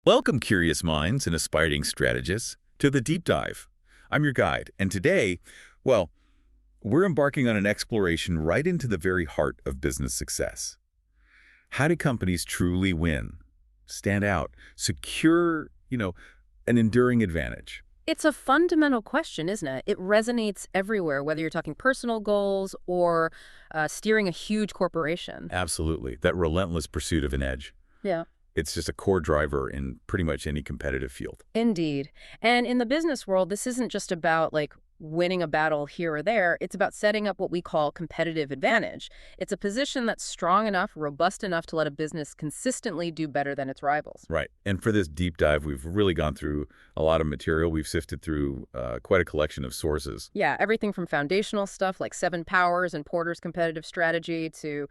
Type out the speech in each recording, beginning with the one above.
Welcome, curious minds and aspiring strategists, to the Deep Dive. I'm your guide, and today, well, we're embarking on an exploration right into the very heart of business success. How do companies truly win, stand out, secure, an enduring advantage? It's a fundamental question, isn't it? It resonates everywhere, whether you're talking personal goals or steering a huge corporation. Absolutely, that relentless pursuit of an edge. Yeah. It's just a core driver in pretty much any competitive field. Indeed. And in the business world, this isn't just about winning a battle here or there. It's about setting up what we call competitive advantage. It's a position that's strong enough, robust enough to let a business consistently do better than its rivals. Right. And for this deep dive, we've really gone through a lot of material. We've sifted through quite a collection of sources. Yeah, everything from foundational stuff like Seven Powers and Porter's Competitive Strategy to,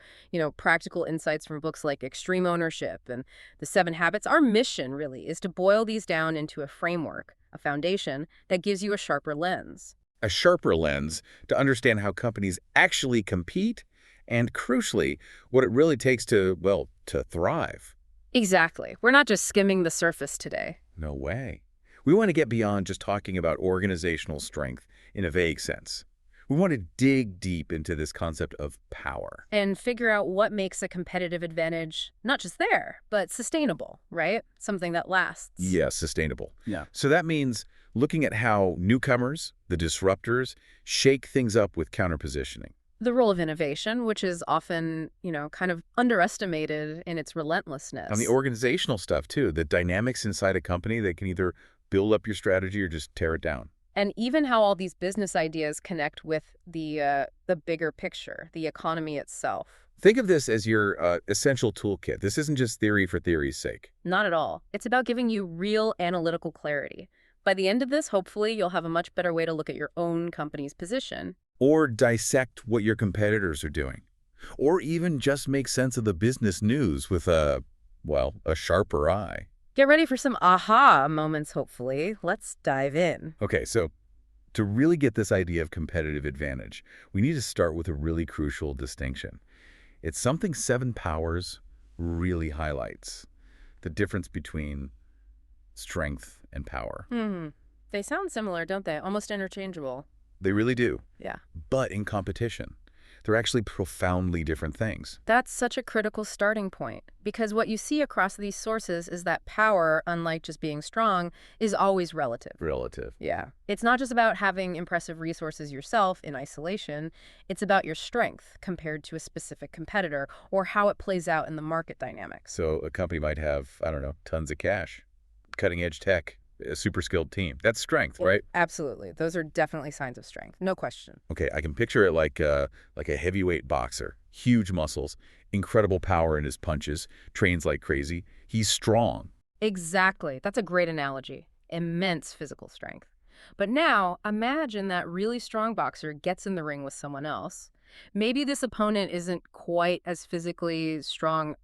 practical insights from books like Extreme Ownership and The 7 Habits. Our mission, really, is to boil these down into a framework, a foundation that gives you a sharper lens. A sharper lens to understand how companies actually compete and, crucially, what it really takes to thrive. Exactly. We're not just skimming the surface today. No way. We want to get beyond just talking about organizational strength in a vague sense. We want to dig deep into this concept of power. And figure out what makes a competitive advantage not just there, but sustainable, right? Something that lasts. Yes, sustainable. Yeah. So that means looking at how newcomers, the disruptors, shake things up with counterpositioning. The role of innovation, which is often, kind of underestimated in its relentlessness. On the organizational stuff, too, the dynamics inside a company that can either build up your strategy or just tear it down. And even how all these business ideas connect with the bigger picture, the economy itself. Think of this as your essential toolkit. This isn't just theory for theory's sake. Not at all. It's about giving you real analytical clarity. By the end of this, hopefully, you'll have a much better way to look at your own company's position. Or dissect what your competitors are doing. Or even just make sense of the business news with a sharper eye. Get ready for some aha moments, hopefully. Let's dive in. Okay, so to really get this idea of competitive advantage, we need to start with a really crucial distinction. It's something Seven Powers really highlights, the difference between strength and power. They sound similar, don't they? Almost interchangeable. They really do. Yeah. But in competition, they're actually profoundly different things. That's such a critical starting point, because what you see across these sources is that power, unlike just being strong, is always relative. Relative. Yeah. It's not just about having impressive resources yourself in isolation. It's about your strength compared to a specific competitor or how it plays out in the market dynamics. So a company might have, tons of cash, cutting-edge tech, a super skilled team. That's strength, right? Absolutely. Those are definitely signs of strength. No question. Okay, I can picture it like a heavyweight boxer. Huge muscles, incredible power in his punches, trains like crazy. He's strong. Exactly. That's a great analogy. Immense physical strength. But now, imagine that really strong boxer gets in the ring with someone else. Maybe this opponent isn't quite as physically strong,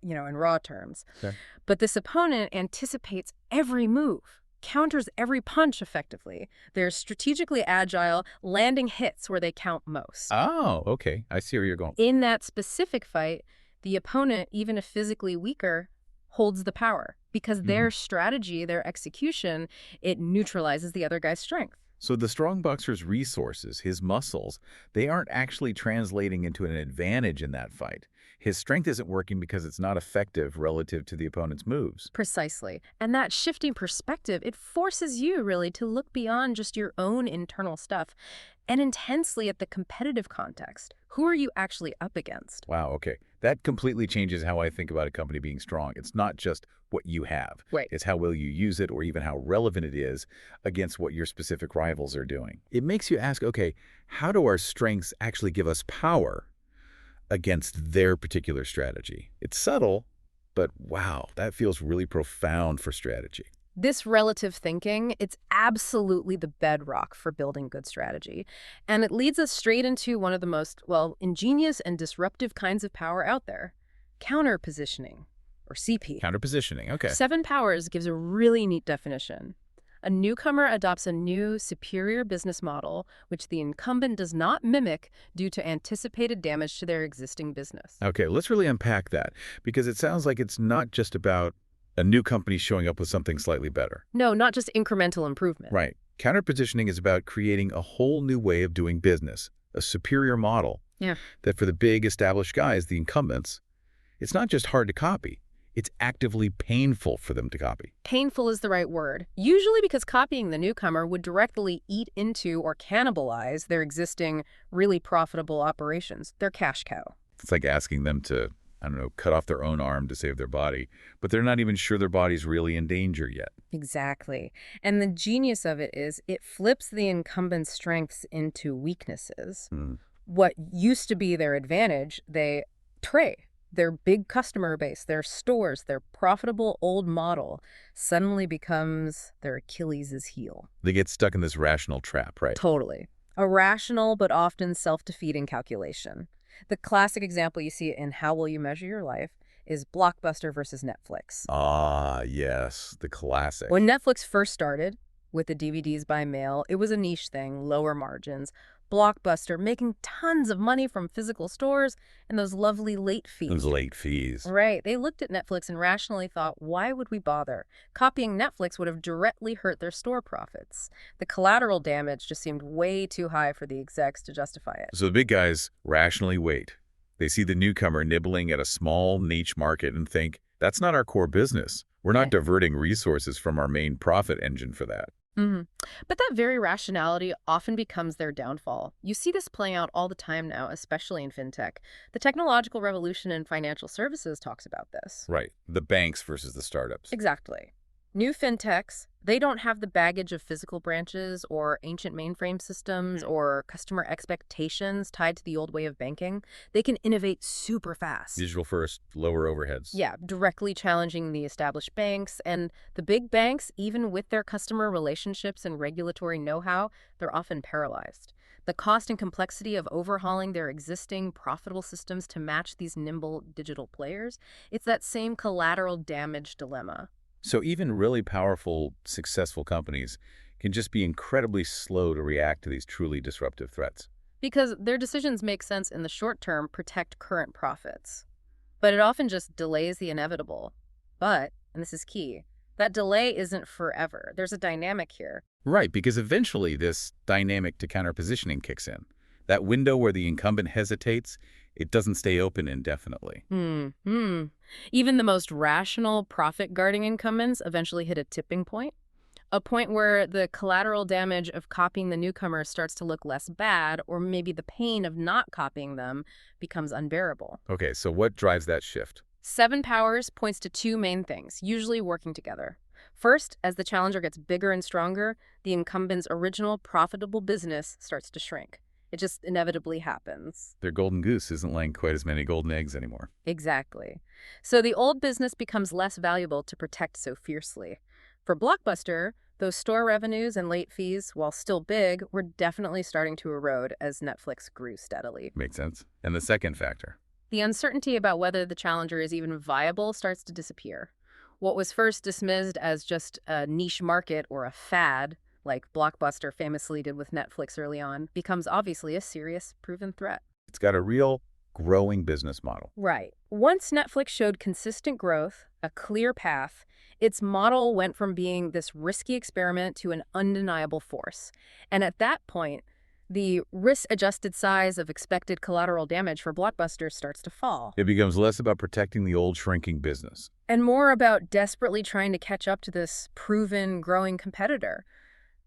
in raw terms. Okay. But this opponent anticipates every move, counters every punch effectively. They're strategically agile, landing hits where they count most. Oh, okay. I see where you're going. In that specific fight, the opponent, even if physically weaker, holds the power because their strategy, their execution, it neutralizes the other guy's strength. So the strong boxer's resources, his muscles, they aren't actually translating into an advantage in that fight. His strength isn't working because it's not effective relative to the opponent's moves. Precisely. And that shifting perspective, it forces you really to look beyond just your own internal stuff and intensely at the competitive context. Who are you actually up against? Wow, okay. That completely changes how I think about a company being strong. It's not just what you have. Right. It's how well you use it or even how relevant it is against what your specific rivals are doing. It makes you ask, okay, how do our strengths actually give us power against their particular strategy? It's subtle, but wow, that feels really profound for strategy. This relative thinking, it's absolutely the bedrock for building good strategy. And it leads us straight into one of the most, ingenious and disruptive kinds of power out there, counterpositioning, or CP. Counterpositioning, okay. Seven Powers gives a really neat definition. A newcomer adopts a new, superior business model, which the incumbent does not mimic due to anticipated damage to their existing business. Okay, let's really unpack that, because it sounds like it's not just about A new company showing up with something slightly better. No, not just incremental improvement. Right. Counterpositioning is about creating a whole new way of doing business, a superior model Yeah. that for the big established guys, the incumbents, it's not just hard to copy, it's actively painful for them to copy. Painful is the right word, usually because copying the newcomer would directly eat into or cannibalize their existing, really profitable operations, their cash cow. It's like asking them to, I don't know, cut off their own arm to save their body, but they're not even sure their body's really in danger yet. Exactly. And the genius of it is it flips the incumbent's strengths into weaknesses. Hmm. What used to be their advantage, they tray. Their big customer base, their stores, their profitable old model suddenly becomes their Achilles' heel. They get stuck in this rational trap, right? Totally. A rational but often self-defeating calculation. The classic example you see in How Will You Measure Your Life is Blockbuster versus Netflix. Ah, yes, the classic. When Netflix first started with the DVDs by mail, it was a niche thing, lower margins. Blockbuster making tons of money from physical stores and those lovely late fees. Those late fees. Right. They looked at Netflix and rationally thought, why would we bother? Copying Netflix would have directly hurt their store profits. The collateral damage just seemed way too high for the execs to justify it. So the big guys rationally wait. They see the newcomer nibbling at a small niche market and think, that's not our core business. We're not diverting resources from our main profit engine for that. Mm-hmm. But that very rationality often becomes their downfall. You see this playing out all the time now, especially in fintech. The technological revolution in financial services talks about this. Right. The banks versus the startups. Exactly. New fintechs, they don't have the baggage of physical branches or ancient mainframe systems or customer expectations tied to the old way of banking. They can innovate super fast. Digital first, lower overheads. Yeah, directly challenging the established banks. And the big banks, even with their customer relationships and regulatory know-how, they're often paralyzed. The cost and complexity of overhauling their existing profitable systems to match these nimble digital players, it's that same collateral damage dilemma. So even really powerful, successful companies can just be incredibly slow to react to these truly disruptive threats. Because their decisions make sense in the short term, protect current profits. But it often just delays the inevitable. But, and this is key, that delay isn't forever. There's a dynamic here. Right, because eventually this dynamic to counterpositioning kicks in. That window where the incumbent hesitates, it doesn't stay open indefinitely. Even the most rational profit-guarding incumbents eventually hit a tipping point. A point where the collateral damage of copying the newcomer starts to look less bad, or maybe the pain of not copying them becomes unbearable. Okay, so what drives that shift? 7 Powers points to 2 main things, usually working together. First, as the challenger gets bigger and stronger, the incumbent's original profitable business starts to shrink. It just inevitably happens. Their golden goose isn't laying quite as many golden eggs anymore. Exactly. So the old business becomes less valuable to protect so fiercely. For Blockbuster, those store revenues and late fees, while still big, were definitely starting to erode as Netflix grew steadily. Makes sense. And the second factor? The uncertainty about whether the challenger is even viable starts to disappear. What was first dismissed as just a niche market or a fad, like Blockbuster famously did with Netflix early on, becomes obviously a serious, proven threat. It's got a real growing business model. Right. Once Netflix showed consistent growth, a clear path, its model went from being this risky experiment to an undeniable force. And at that point, the risk-adjusted size of expected collateral damage for Blockbuster starts to fall. It becomes less about protecting the old shrinking business. And more about desperately trying to catch up to this proven, growing competitor.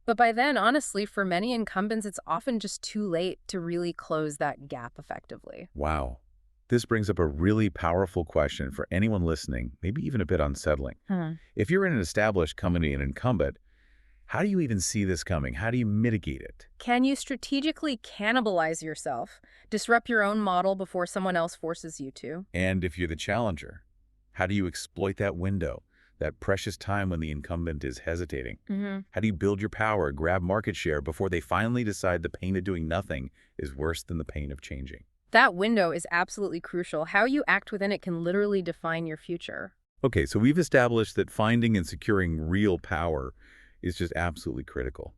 But by then, honestly, for many incumbents, it's often just too late to really close that gap effectively. Wow. This brings up a really powerful question for anyone listening, maybe even a bit unsettling. If you're in an established company and incumbent, how do you even see this coming? How do you mitigate it? Can you strategically cannibalize yourself, disrupt your own model before someone else forces you to? And if you're the challenger, how do you exploit that window? That precious time when the incumbent is hesitating? How do you build your power, grab market share before they finally decide the pain of doing nothing is worse than the pain of changing? That window is absolutely crucial. How you act within it can literally define your future. Okay, so we've established that finding and securing real power is just absolutely critical.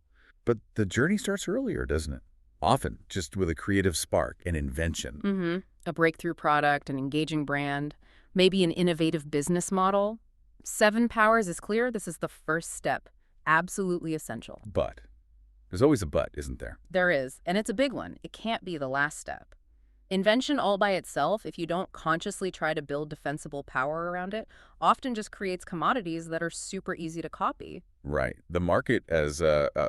But the journey starts earlier, doesn't it? Often just with a creative spark, an invention. A breakthrough product, an engaging brand, maybe an innovative business model. 7 powers is clear. This is the first step. Absolutely essential. But there's always a but, isn't there? There is, and it's a big one. It can't be the last step. Invention all by itself, if you don't consciously try to build defensible power around it, often just creates commodities that are super easy to copy. Right. The market, as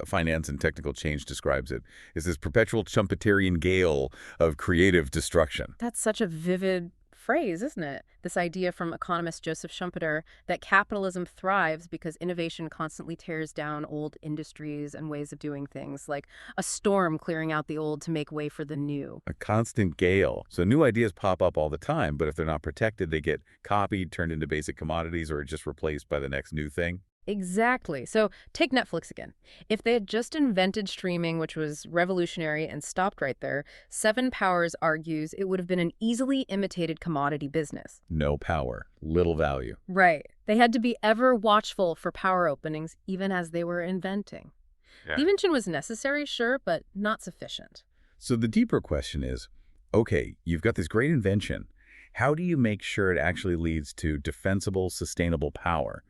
finance and technical change describes it, is this perpetual Schumpeterian gale of creative destruction. That's such a vivid phrase, isn't it? This idea from economist Joseph Schumpeter that capitalism thrives because innovation constantly tears down old industries and ways of doing things, like a storm clearing out the old to make way for the new. A constant gale. So new ideas pop up all the time, but if they're not protected, they get copied, turned into basic commodities, or just replaced by the next new thing. Exactly. So take Netflix again. If they had just invented streaming, which was revolutionary, and stopped right there, Seven Powers argues it would have been an easily imitated commodity business. No power, little value. Right. They had to be ever watchful for power openings, even as they were inventing. Yeah. The invention was necessary, sure, but not sufficient. So the deeper question is, okay, you've got this great invention. How do you make sure it actually leads to defensible, sustainable power?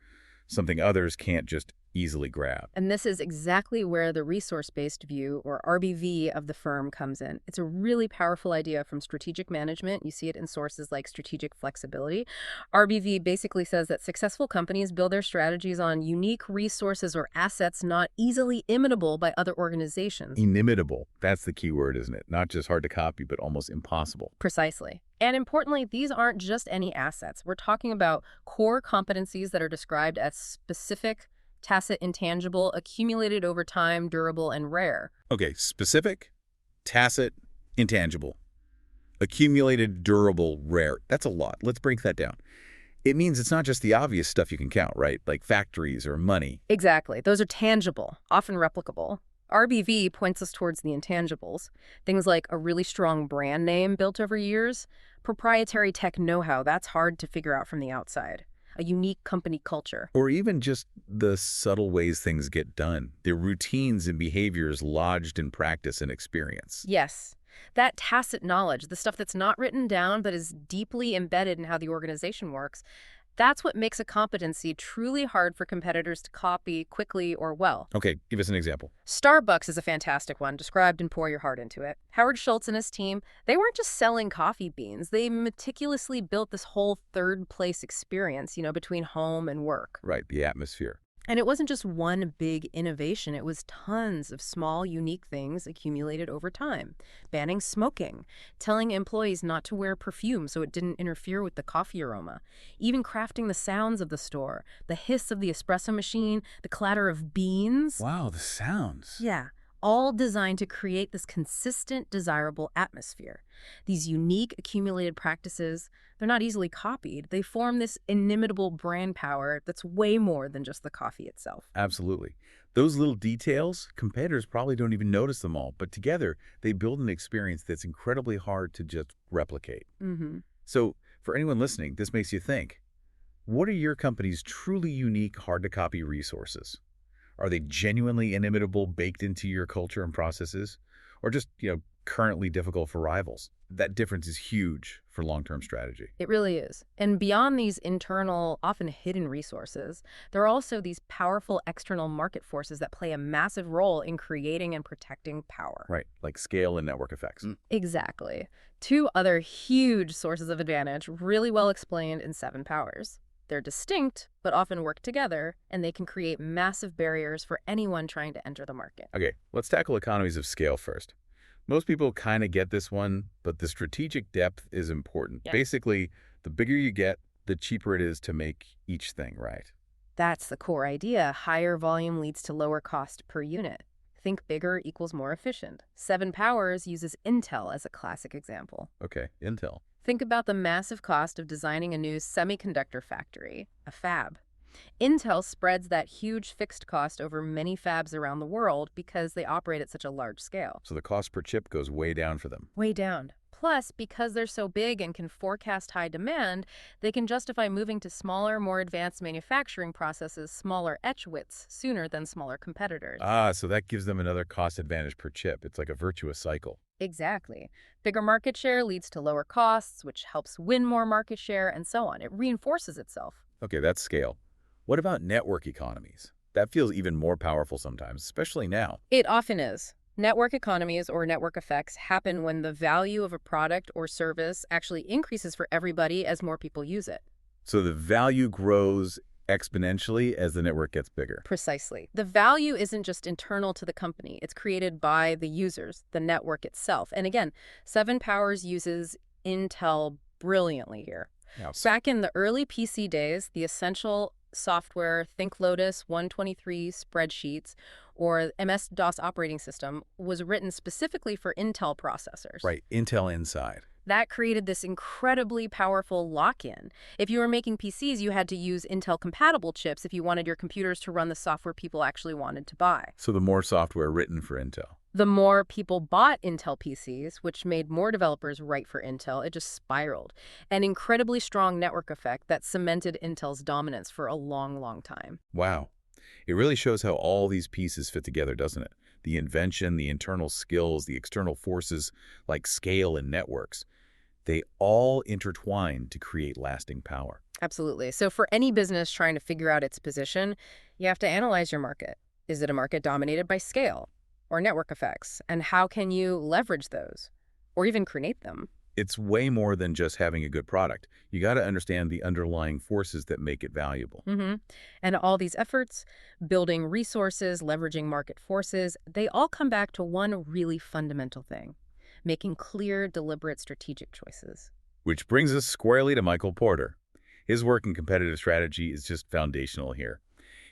Something others can't just easily grab. And this is exactly where the resource-based view, or RBV, of the firm comes in. It's a really powerful idea from strategic management. You see it in sources like Strategic Flexibility. RBV basically says that successful companies build their strategies on unique resources or assets not easily imitable by other organizations. Inimitable. That's the key word, isn't it? Not just hard to copy, but almost impossible. Precisely. And importantly, these aren't just any assets. We're talking about core competencies that are described as specific, tacit, intangible, accumulated over time, durable, and rare. Okay, specific, tacit, intangible, accumulated, durable, rare. That's a lot. Let's break that down. It means it's not just the obvious stuff you can count, right? Like factories or money. Exactly. Those are tangible, often replicable. RBV points us towards the intangibles. Things like a really strong brand name built over years, proprietary tech know-how, that's hard to figure out from the outside. A unique company culture. Or even just the subtle ways things get done, the routines and behaviors lodged in practice and experience. Yes. That tacit knowledge, the stuff that's not written down but is deeply embedded in how the organization works, that's what makes a competency truly hard for competitors to copy quickly or well. Okay, give us an example. Starbucks is a fantastic one, described in Pour Your Heart Into It. Howard Schultz and his team, they weren't just selling coffee beans. They meticulously built this whole third-place experience, between home and work. Right, the atmosphere. And it wasn't just one big innovation. It was tons of small, unique things accumulated over time. Banning smoking, telling employees not to wear perfume so it didn't interfere with the coffee aroma, even crafting the sounds of the store, the hiss of the espresso machine, the clatter of beans. Wow, the sounds. Yeah, all designed to create this consistent, desirable atmosphere. These unique accumulated practices, they're not easily copied. They form this inimitable brand power that's way more than just the coffee itself. Absolutely. Those little details, competitors probably don't even notice them all, but together they build an experience that's incredibly hard to just replicate. Mm-hmm. So for anyone listening, this makes you think, what are your company's truly unique, hard-to-copy resources? Are they genuinely inimitable, baked into your culture and processes? Or just, currently difficult for rivals? That difference is huge for long-term strategy. It really is. And beyond these internal, often hidden resources, there are also these powerful external market forces that play a massive role in creating and protecting power. Right, like scale and network effects. Exactly. Two other huge sources of advantage, really well explained in Seven Powers. They're distinct, but often work together, and they can create massive barriers for anyone trying to enter the market. Okay, let's tackle economies of scale first. Most people kind of get this one, but the strategic depth is important. Yeah. Basically, the bigger you get, the cheaper it is to make each thing, right? That's the core idea. Higher volume leads to lower cost per unit. Think bigger equals more efficient. Seven Powers uses Intel as a classic example. Okay, Intel. Think about the massive cost of designing a new semiconductor factory, a fab. Intel spreads that huge fixed cost over many fabs around the world because they operate at such a large scale. So the cost per chip goes way down for them. Way down. Plus, because they're so big and can forecast high demand, they can justify moving to smaller, more advanced manufacturing processes, smaller etch widths, sooner than smaller competitors. So that gives them another cost advantage per chip. It's like a virtuous cycle. Exactly. Bigger market share leads to lower costs, which helps win more market share, and so on. It reinforces itself. Okay, that's scale. What about network economies? That feels even more powerful sometimes, especially now. It often is. Network economies or network effects happen when the value of a product or service actually increases for everybody as more people use it. So the value grows exponentially as the network gets bigger. Precisely. The value isn't just internal to the company. It's created by the users, the network itself. And again, Seven Powers uses Intel brilliantly here. Yeah. Back in the early PC days, the essential software, think Lotus 123 spreadsheets, or MS-DOS operating system, was written specifically for Intel processors. Right, Intel Inside. That created this incredibly powerful lock-in. If you were making PCs, you had to use Intel-compatible chips if you wanted your computers to run the software people actually wanted to buy. So the more software written for Intel. The more people bought Intel PCs, which made more developers write for Intel, it just spiraled. An incredibly strong network effect that cemented Intel's dominance for a long, long time. Wow. It really shows how all these pieces fit together, doesn't it? The invention, the internal skills, the external forces like scale and networks. They all intertwine to create lasting power. Absolutely. So for any business trying to figure out its position, you have to analyze your market. Is it a market dominated by scale or network effects? And how can you leverage those or even create them? It's way more than just having a good product. You got to understand the underlying forces that make it valuable. And all these efforts, building resources, leveraging market forces, they all come back to one really fundamental thing: making clear, deliberate strategic choices. Which brings us squarely to Michael Porter. His work in competitive strategy is just foundational here.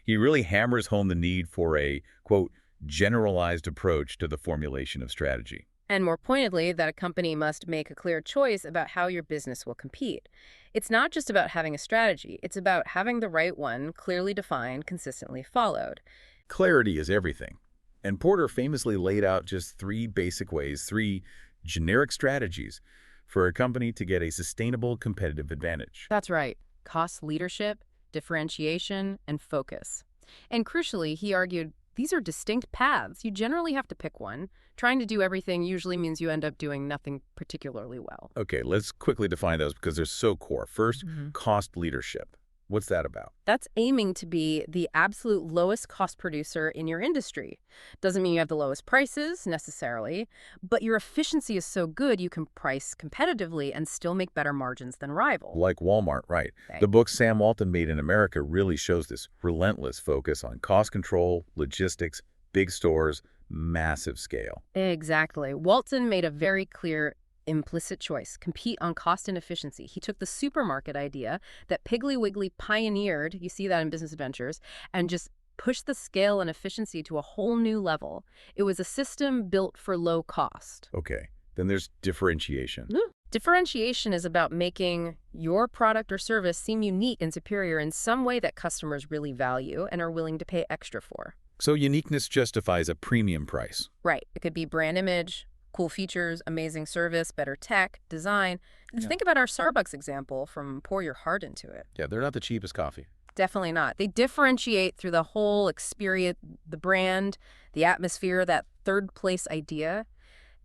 He really hammers home the need for a, quote, generalized approach to the formulation of strategy. And more pointedly, that a company must make a clear choice about how your business will compete. It's not just about having a strategy. It's about having the right one clearly defined, consistently followed. Clarity is everything. And Porter famously laid out just three basic ways, three generic strategies for a company to get a sustainable competitive advantage. That's right. Cost leadership, differentiation, and focus. And crucially, he argued, these are distinct paths. You generally have to pick one. Trying to do everything usually means you end up doing nothing particularly well. Okay, let's quickly define those because they're so core. First, cost leadership. What's that about? That's aiming to be the absolute lowest cost producer in your industry. Doesn't mean you have the lowest prices, necessarily, but your efficiency is so good you can price competitively and still make better margins than rivals. Like Walmart, right. Okay. The book Sam Walton Made in America really shows this relentless focus on cost control, logistics, big stores, massive scale. Exactly. Walton made a very clear implicit choice: compete on cost and efficiency. He took the supermarket idea that Piggly Wiggly pioneered, you see that in Business Adventures, and just pushed the scale and efficiency to a whole new level. It was a system built for low cost. Okay, then there's differentiation. Differentiation is about making your product or service seem unique and superior in some way that customers really value and are willing to pay extra for. So uniqueness justifies a premium price. Right. It could be brand image, cool features, amazing service, better tech, design. Yeah. Think about our Starbucks example from Pour Your Heart Into It. Yeah, they're not the cheapest coffee. Definitely not. They differentiate through the whole experience, the brand, the atmosphere, that third place idea.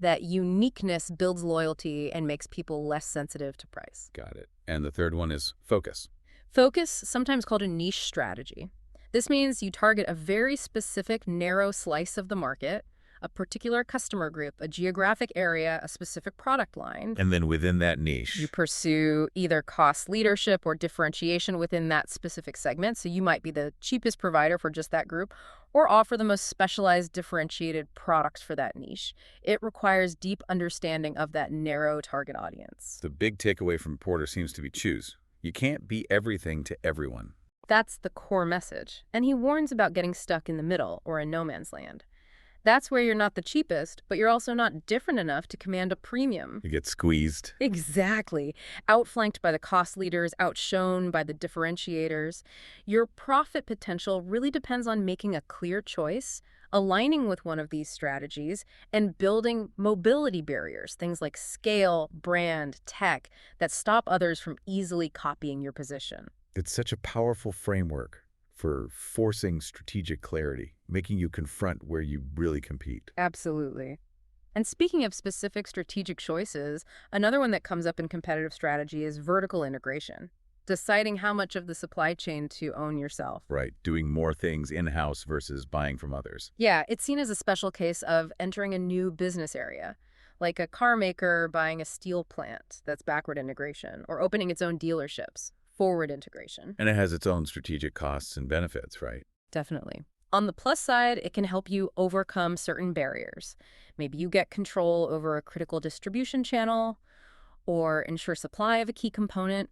That uniqueness builds loyalty and makes people less sensitive to price. Got it. And the third one is focus. Focus, sometimes called a niche strategy. This means you target a very specific, narrow slice of the market, a particular customer group, a geographic area, a specific product line. And then within that niche, You pursue either cost leadership or differentiation within that specific segment. So you might be the cheapest provider for just that group or offer the most specialized differentiated products for that niche. It requires deep understanding of that narrow target audience. the big takeaway from Porter seems to be choose. You can't be everything to everyone. That's the core message. And he warns about getting stuck in the middle or in no man's land. That's where you're not the cheapest, but you're also not different enough to command a premium. You get squeezed. Exactly. Outflanked by the cost leaders, outshone by the differentiators. Your profit potential really depends on making a clear choice, aligning with one of these strategies, and building mobility barriers, things like scale, brand, tech, that stop others from easily copying your position. It's such a powerful framework for forcing strategic clarity, making you confront where you really compete. Absolutely. And speaking of specific strategic choices, another one that comes up in competitive strategy is vertical integration. deciding how much of the supply chain to own yourself. Right, doing more things in-house versus buying from others. Yeah, it's seen as a special case of entering a new business area, like a car maker buying a steel plant, that's backward integration, or opening its own dealerships, forward integration. And it has its own strategic costs and benefits, right? Definitely. On the plus side, it can help you overcome certain barriers. Maybe you get control over a critical distribution channel or ensure supply of a key component.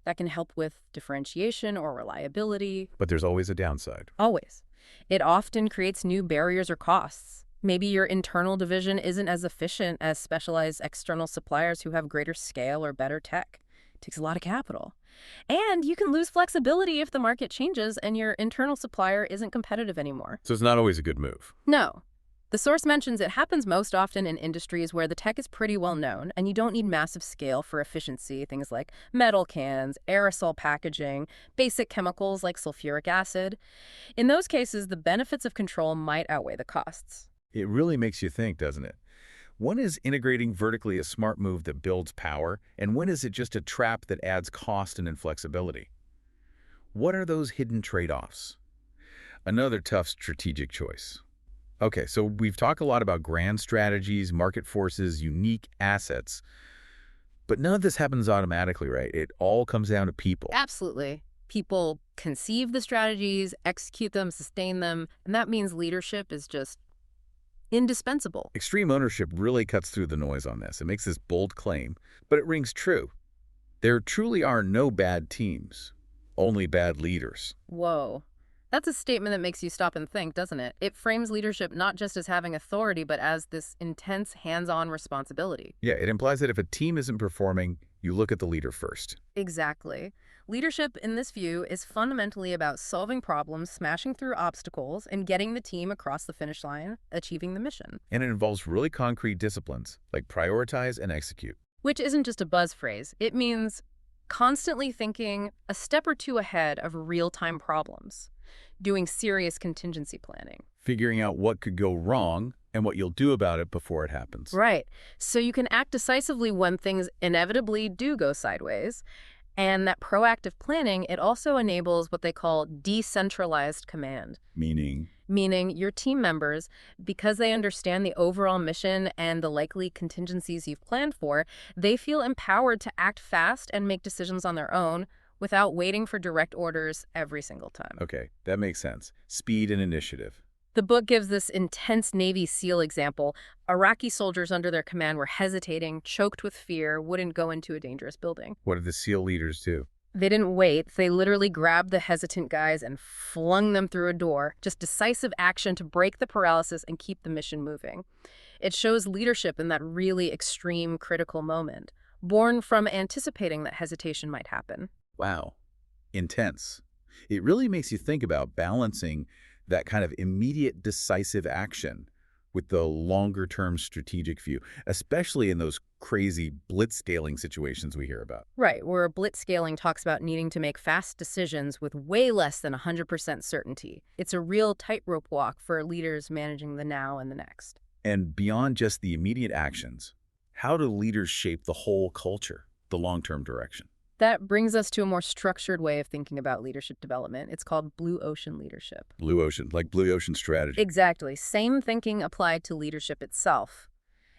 That can help with differentiation or reliability. But there's always a downside. Always. It often creates new barriers or costs. Maybe your internal division isn't as efficient as specialized external suppliers who have greater scale or better tech. It takes a lot of capital. And you can lose flexibility if the market changes and your internal supplier isn't competitive anymore. So it's not always a good move. No. The source mentions it happens most often in industries where the tech is pretty well known and you don't need massive scale for efficiency, things like metal cans, aerosol packaging, basic chemicals like sulfuric acid. In those cases, the benefits of control might outweigh the costs. It really makes you think, doesn't it? When is integrating vertically a smart move that builds power, and when is it just a trap that adds cost and inflexibility? What are those hidden trade-offs? Another tough strategic choice. Okay, so we've talked a lot about grand strategies, market forces, unique assets, but none of this happens automatically, right? It all comes down to people. Absolutely. People conceive the strategies, execute them, sustain them, and that means leadership is just indispensable. Extreme ownership really cuts through the noise on this. It makes this bold claim, but it rings true. There truly are no bad teams, only bad leaders. Whoa. That's a statement that makes you stop and think, doesn't it? It frames leadership not just as having authority, but as this intense hands-on responsibility. Yeah, it implies that if a team isn't performing, you look at the leader first. Exactly. Leadership, in this view, is fundamentally about solving problems, smashing through obstacles, and getting the team across the finish line, achieving the mission. And it involves really concrete disciplines, like prioritize and execute. Which isn't just a buzz phrase. It means constantly thinking a step or two ahead of real-time problems, doing serious contingency planning. Figuring out what could go wrong and what you'll do about it before it happens. Right. So you can act decisively when things inevitably do go sideways. And that proactive planning, it also enables what they call decentralized command. Meaning Your team members, because they understand the overall mission and the likely contingencies you've planned for, they feel empowered to act fast and make decisions on their own without waiting for direct orders every single time. Okay, that makes sense. Speed and initiative. The book gives this intense Navy SEAL example. Iraqi soldiers under their command were hesitating, choked with fear, wouldn't go into a dangerous building. What did the SEAL leaders do? They didn't wait. They literally grabbed the hesitant guys and flung them through a door. Just decisive action to break the paralysis and keep the mission moving. It shows leadership in that really extreme, critical moment, born from anticipating that hesitation might happen. Wow, intense. It really makes you think about balancing that kind of immediate decisive action with the longer-term strategic view, especially in those crazy blitzscaling situations we hear about. Right, where blitzscaling talks about needing to make fast decisions with way less than 100% certainty. It's a real tightrope walk for leaders managing the now and the next. And beyond just the immediate actions, how do leaders shape the whole culture, the long-term direction? That brings us to a more structured way of thinking about leadership development. It's called blue ocean leadership. Blue ocean, like blue ocean strategy. Exactly. Same thinking applied to leadership itself.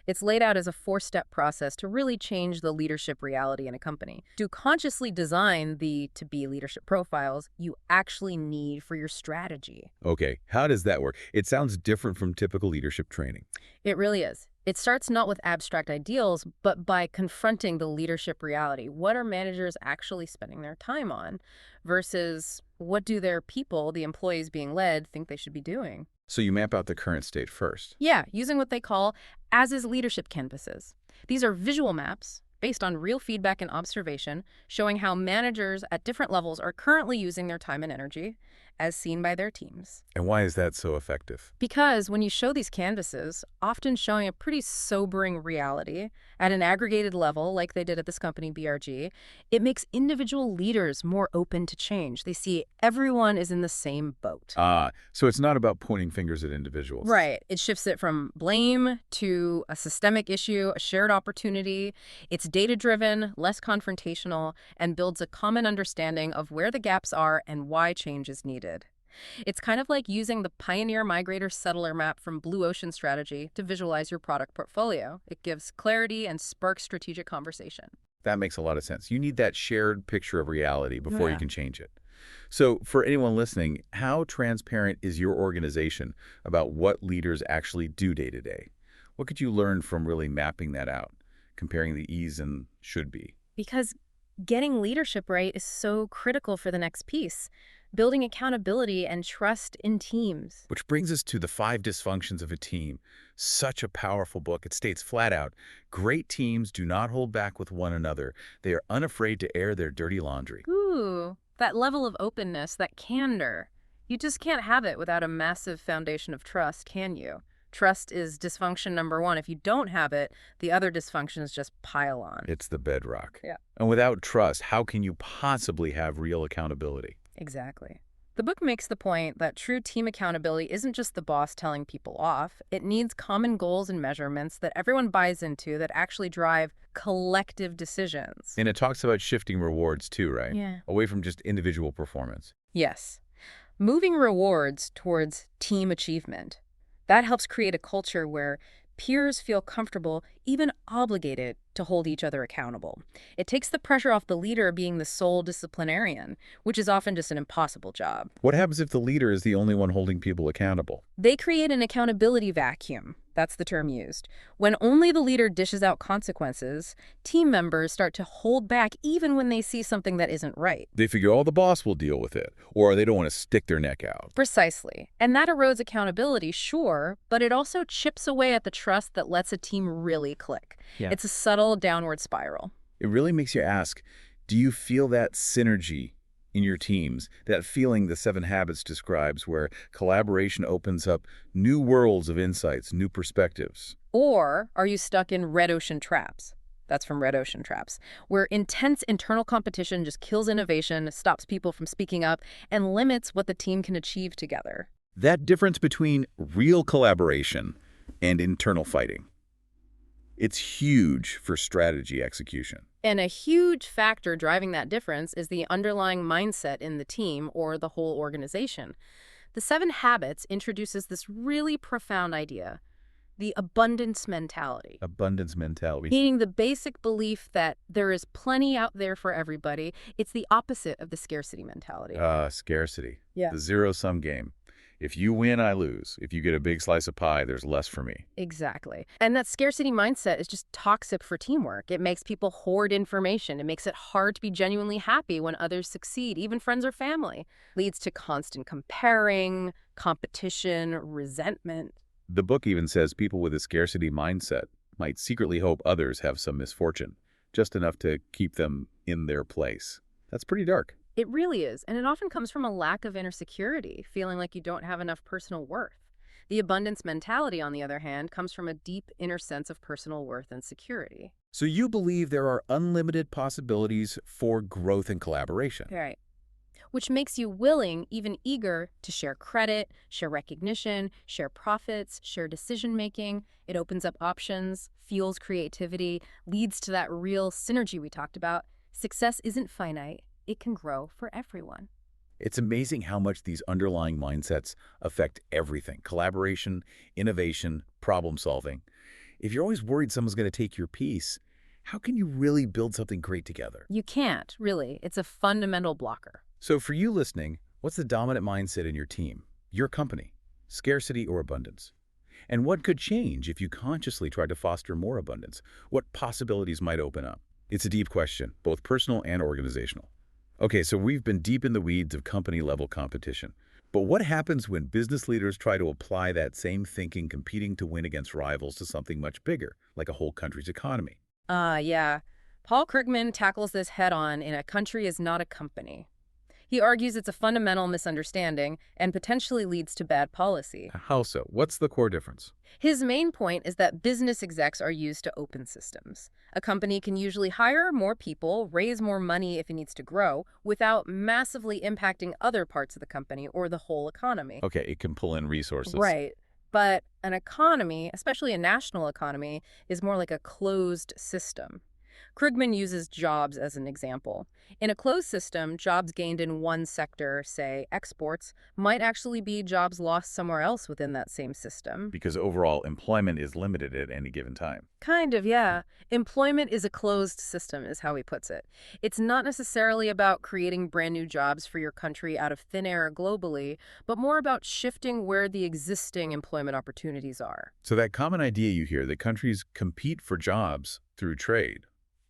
It's laid out as a 4-step process to really change the leadership reality in a company. To consciously design the to-be leadership profiles you actually need for your strategy. Okay, how does that work? It sounds different from typical leadership training. It really is. It starts not with abstract ideals, but by confronting the leadership reality. What are managers actually spending their time on versus what do their people, the employees being led, think they should be doing? So you map out the current state first. Yeah, using what they call as-is leadership canvases. These are visual maps based on real feedback and observation, showing how managers at different levels are currently using their time and energy, as seen by their teams. And why is that so effective? Because when you show these canvases, often showing a pretty sobering reality at an aggregated level, like they did at this company, BRG, it makes individual leaders more open to change. They see everyone is in the same boat. So it's not about pointing fingers at individuals. Right. It shifts it from blame to a systemic issue, a shared opportunity. It's data-driven, less confrontational, and builds a common understanding of where the gaps are and why change is needed. It's kind of like using the Pioneer Migrator Settler map from Blue Ocean Strategy to visualize your product portfolio. It gives clarity and sparks strategic conversation. That makes a lot of sense. You need that shared picture of reality before you Yeah. can change it. So for anyone listening, how transparent is your organization about what leaders actually do day to day? What could you learn from really mapping that out, comparing the E's and should be? Because getting leadership right is so critical for the next piece. Building accountability and trust in teams. Which brings us to The 5 Dysfunctions of a Team. Such a powerful book. It states flat out, great teams do not hold back with one another. They are unafraid to air their dirty laundry. Ooh, that level of openness, that candor. You just can't have it without a massive foundation of trust, can you? Trust is dysfunction number one. If you don't have it, the other dysfunctions just pile on. It's the bedrock. Yeah. And without trust, how can you possibly have real accountability? Exactly. The book makes the point that true team accountability isn't just the boss telling people off. It needs common goals and measurements that everyone buys into that actually drive collective decisions. And it talks about shifting rewards too, right? Yeah. Away from just individual performance. Yes. Moving rewards towards team achievement. That helps create a culture where peers feel comfortable, even obligated, to hold each other accountable. It takes the pressure off the leader being the sole disciplinarian, which is often just an impossible job. What happens if the leader is the only one holding people accountable? They create an accountability vacuum. That's the term used. When only the leader dishes out consequences, team members start to hold back even when they see something that isn't right. They figure, oh, the boss will deal with it, or they don't want to stick their neck out. Precisely. And that erodes accountability, sure, but it also chips away at the trust that lets a team really click. Yeah. It's a subtle downward spiral. It really makes you ask, do you feel that synergy in your teams, that feeling the 7 Habits describes where collaboration opens up new worlds of insights, new perspectives? Or are you stuck in red ocean traps? That's from Red Ocean Traps, where intense internal competition just kills innovation, stops people from speaking up, and limits what the team can achieve together. That difference between real collaboration and internal fighting. It's huge for strategy execution. And a huge factor driving that difference is the underlying mindset in the team or the whole organization. The 7 Habits introduces this really profound idea, the abundance mentality. Abundance mentality. Meaning the basic belief that there is plenty out there for everybody. It's the opposite of the scarcity mentality. Scarcity. Yeah. The zero-sum game. If you win, I lose. If you get a big slice of pie, there's less for me. Exactly. And that scarcity mindset is just toxic for teamwork. It makes people hoard information. It makes it hard to be genuinely happy when others succeed, even friends or family. Leads to constant comparing, competition, resentment. The book even says people with a scarcity mindset might secretly hope others have some misfortune, just enough to keep them in their place. That's pretty dark. It really is, and it often comes from a lack of inner security, feeling like you don't have enough personal worth. The abundance mentality, on the other hand, comes from a deep inner sense of personal worth and security. So you believe there are unlimited possibilities for growth and collaboration. Right. Which makes you willing, even eager, to share credit, share recognition, share profits, share decision-making. It opens up options, fuels creativity, leads to that real synergy we talked about. Success isn't finite. It can grow for everyone. It's amazing how much these underlying mindsets affect everything. Collaboration, innovation, problem solving. If you're always worried someone's going to take your piece, how can you really build something great together? You can't, really. It's a fundamental blocker. So for you listening, what's the dominant mindset in your team, your company, scarcity or abundance? And what could change if you consciously tried to foster more abundance? What possibilities might open up? It's a deep question, both personal and organizational. Okay, so we've been deep in the weeds of company-level competition. But what happens when business leaders try to apply that same thinking, competing to win against rivals, to something much bigger, like a whole country's economy? Yeah. Paul Krugman tackles this head-on in A Country is Not a Company. He argues it's a fundamental misunderstanding and potentially leads to bad policy. How so? What's the core difference? His main point is that business execs are used to open systems. A company can usually hire more people, raise more money if it needs to grow, without massively impacting other parts of the company or the whole economy. Okay, it can pull in resources. Right. But an economy, especially a national economy, is more like a closed system. Krugman uses jobs as an example. In a closed system, jobs gained in one sector, say exports, might actually be jobs lost somewhere else within that same system. Because overall employment is limited at any given time. Kind of, yeah. Employment is a closed system, is how he puts it. It's not necessarily about creating brand new jobs for your country out of thin air globally, but more about shifting where the existing employment opportunities are. So that common idea you hear that countries compete for jobs through trade,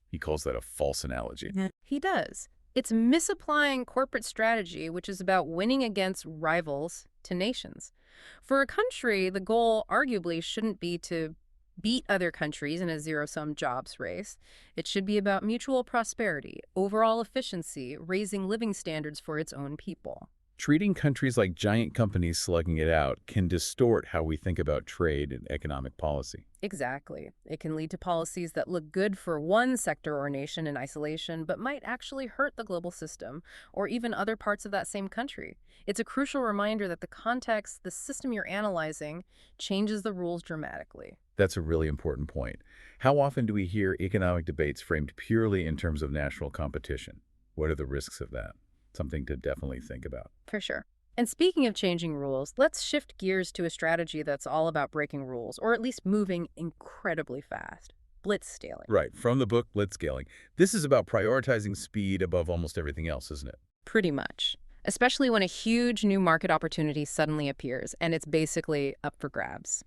he calls that a false analogy. He does. It's misapplying corporate strategy, which is about winning against rivals, to nations. For a country, the goal arguably shouldn't be to beat other countries in a zero-sum jobs race. It should be about mutual prosperity, overall efficiency, raising living standards for its own people. Treating countries like giant companies slugging it out can distort how we think about trade and economic policy. Exactly. It can lead to policies that look good for one sector or nation in isolation, but might actually hurt the global system or even other parts of that same country. It's a crucial reminder that the context, the system you're analyzing, changes the rules dramatically. That's a really important point. How often do we hear economic debates framed purely in terms of national competition? What are the risks of that? Something to definitely think about. For sure. And speaking of changing rules, let's shift gears to a strategy that's all about breaking rules, or at least moving incredibly fast. Blitzscaling. Right, from the book Blitzscaling. This is about prioritizing speed above almost everything else, isn't it? Pretty much. Especially when a huge new market opportunity suddenly appears, and it's basically up for grabs.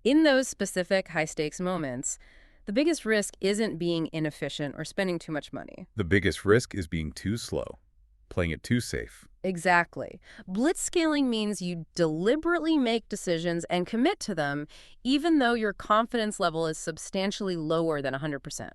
In those specific high-stakes moments, the biggest risk isn't being inefficient or spending too much money. The biggest risk is being too slow, playing it too safe. Exactly. Blitzscaling means you deliberately make decisions and commit to them, even though your confidence level is substantially lower than 100%.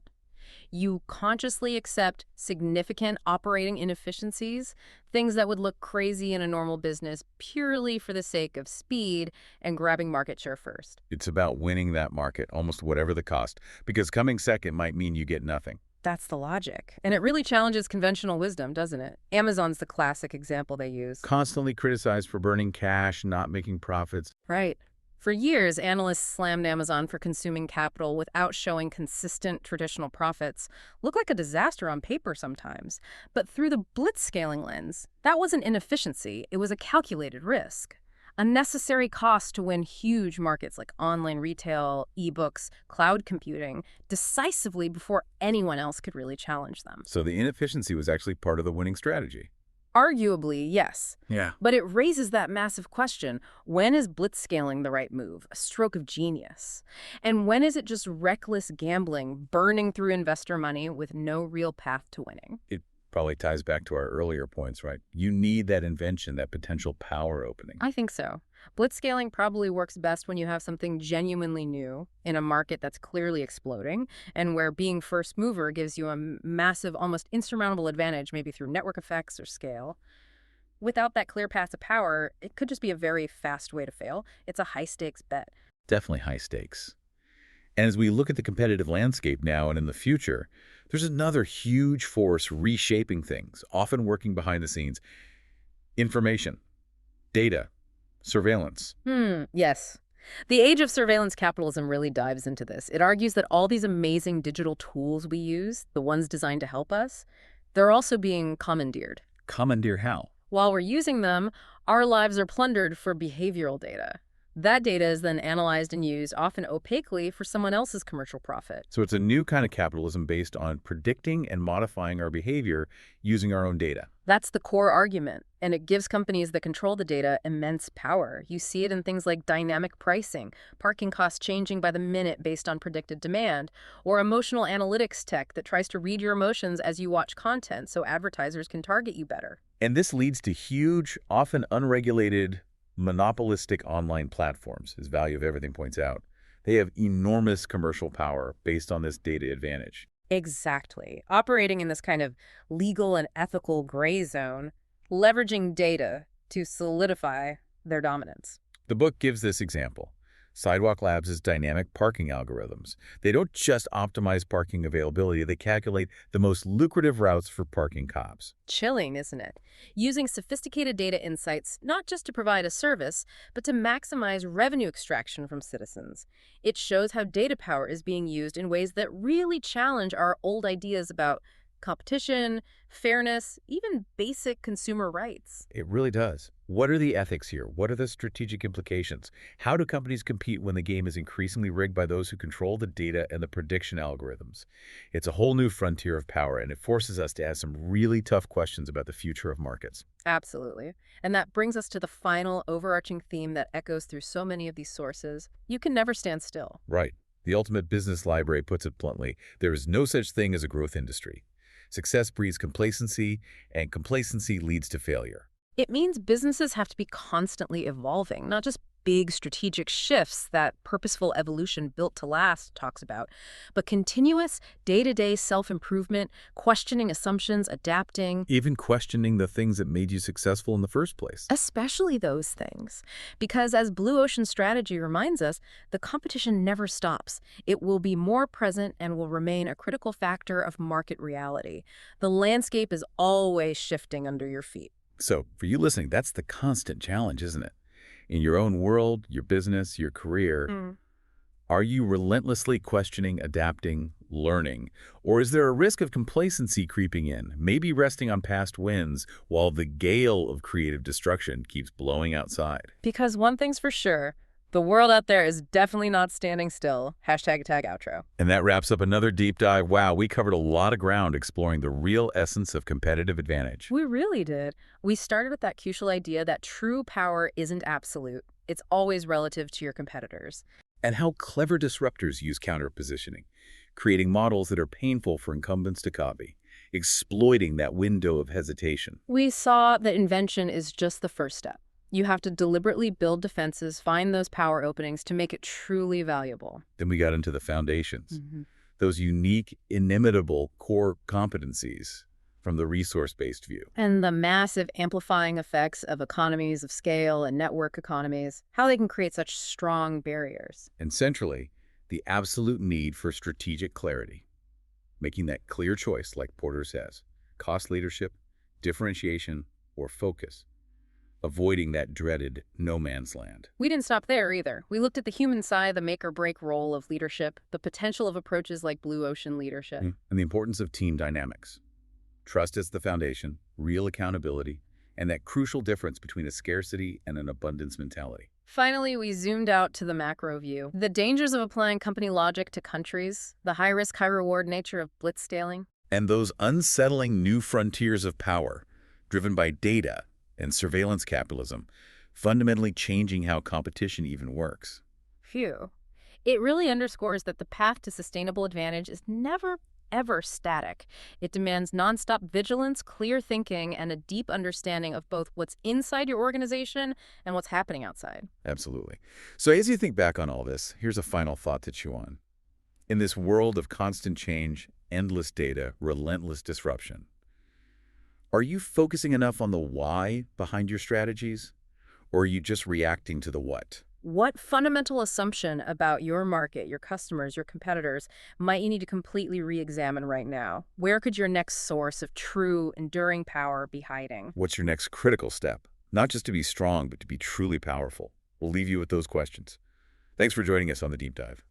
You consciously accept significant operating inefficiencies, things that would look crazy in a normal business purely for the sake of speed and grabbing market share first. It's about winning that market, almost whatever the cost, because coming second might mean you get nothing. That's the logic. And it really challenges conventional wisdom, doesn't it? Amazon's the classic example they use. Constantly criticized for burning cash, not making profits. Right. For years, analysts slammed Amazon for consuming capital without showing consistent traditional profits. Looked like a disaster on paper sometimes. But through the blitzscaling lens, that wasn't inefficiency, it was a calculated risk. A necessary cost to win huge markets like online retail, ebooks, cloud computing, decisively before anyone else could really challenge them. So the inefficiency was actually part of the winning strategy. Arguably, yes. Yeah. But it raises that massive question, when is blitzscaling the right move, a stroke of genius? And when is it just reckless gambling, burning through investor money with no real path to winning? It probably ties back to our earlier points, right? You need that invention, that potential power opening. I think so. Blitzscaling probably works best when you have something genuinely new in a market that's clearly exploding and where being first mover gives you a massive, almost insurmountable advantage, maybe through network effects or scale. Without that clear path to power, it could just be a very fast way to fail. It's a high-stakes bet. Definitely high stakes. And as we look at the competitive landscape now and in the future, there's another huge force reshaping things, often working behind the scenes. Information, data, surveillance. Yes. The age of surveillance capitalism really dives into this. It argues that all these amazing digital tools we use, the ones designed to help us, they're also being commandeered. Commandeer how? While we're using them, our lives are plundered for behavioral data. That data is then analyzed and used, often opaquely, for someone else's commercial profit. So it's a new kind of capitalism based on predicting and modifying our behavior using our own data. That's the core argument, and it gives companies that control the data immense power. You see it in things like dynamic pricing, parking costs changing by the minute based on predicted demand, or emotional analytics tech that tries to read your emotions as you watch content so advertisers can target you better. And this leads to huge, often unregulated, monopolistic online platforms, as Value of Everything points out. They have enormous commercial power based on this data advantage. Exactly. Operating in this kind of legal and ethical gray zone, leveraging data to solidify their dominance. The book gives this example. Sidewalk Labs' dynamic parking algorithms. They don't just optimize parking availability, they calculate the most lucrative routes for parking cops. Chilling, isn't it? Using sophisticated data insights not just to provide a service, but to maximize revenue extraction from citizens. It shows how data power is being used in ways that really challenge our old ideas about competition, fairness, even basic consumer rights. It really does. What are the ethics here? What are the strategic implications? How do companies compete when the game is increasingly rigged by those who control the data and the prediction algorithms? It's a whole new frontier of power, and it forces us to ask some really tough questions about the future of markets. Absolutely. And that brings us to the final overarching theme that echoes through so many of these sources. You can never stand still. Right. The ultimate business library puts it bluntly, there is no such thing as a growth industry. Success breeds complacency, and complacency leads to failure. It means businesses have to be constantly evolving, not just big strategic shifts that purposeful evolution built to last talks about, but continuous day-to-day self-improvement, questioning assumptions, adapting. Even questioning the things that made you successful in the first place. Especially those things. Because as Blue Ocean Strategy reminds us, the competition never stops. It will be more present and will remain a critical factor of market reality. The landscape is always shifting under your feet. So, for you listening, that's the constant challenge, isn't it? In your own world, your business, your career, are you relentlessly questioning, adapting, learning? Or is there a risk of complacency creeping in, maybe resting on past wins while the gale of creative destruction keeps blowing outside? Because one thing's for sure, the world out there is definitely not standing still. Hashtag tag outro. And that wraps up another deep dive. Wow, we covered a lot of ground exploring the real essence of competitive advantage. We really did. We started with that crucial idea that true power isn't absolute. It's always relative to your competitors. And how clever disruptors use counter-positioning, creating models that are painful for incumbents to copy, exploiting that window of hesitation. We saw that invention is just the first step. You have to deliberately build defenses, find those power openings to make it truly valuable. Then we got into the foundations, those unique, inimitable core competencies from the resource-based view. And the massive amplifying effects of economies of scale and network economies, how they can create such strong barriers. And centrally, the absolute need for strategic clarity, making that clear choice like Porter says, cost leadership, differentiation, or focus. Avoiding that dreaded no man's land. We didn't stop there either. We looked at the human side, the make-or-break role of leadership, the potential of approaches like Blue Ocean leadership. And the importance of team dynamics. Trust as the foundation, real accountability, and that crucial difference between a scarcity and an abundance mentality. Finally, we zoomed out to the macro view. The dangers of applying company logic to countries, the high-risk, high-reward nature of blitzscaling. And those unsettling new frontiers of power, driven by data and surveillance capitalism, fundamentally changing how competition even works. Phew. It really underscores that the path to sustainable advantage is never, ever static. It demands nonstop vigilance, clear thinking, and a deep understanding of both what's inside your organization and what's happening outside. Absolutely. So as you think back on all this, here's a final thought to chew on. In this world of constant change, endless data, relentless disruption, are you focusing enough on the why behind your strategies, or are you just reacting to the what? What fundamental assumption about your market, your customers, your competitors might you need to completely re-examine right now? Where could your next source of true, enduring power be hiding? What's your next critical step? Not just to be strong, but to be truly powerful. We'll leave you with those questions. Thanks for joining us on The Deep Dive.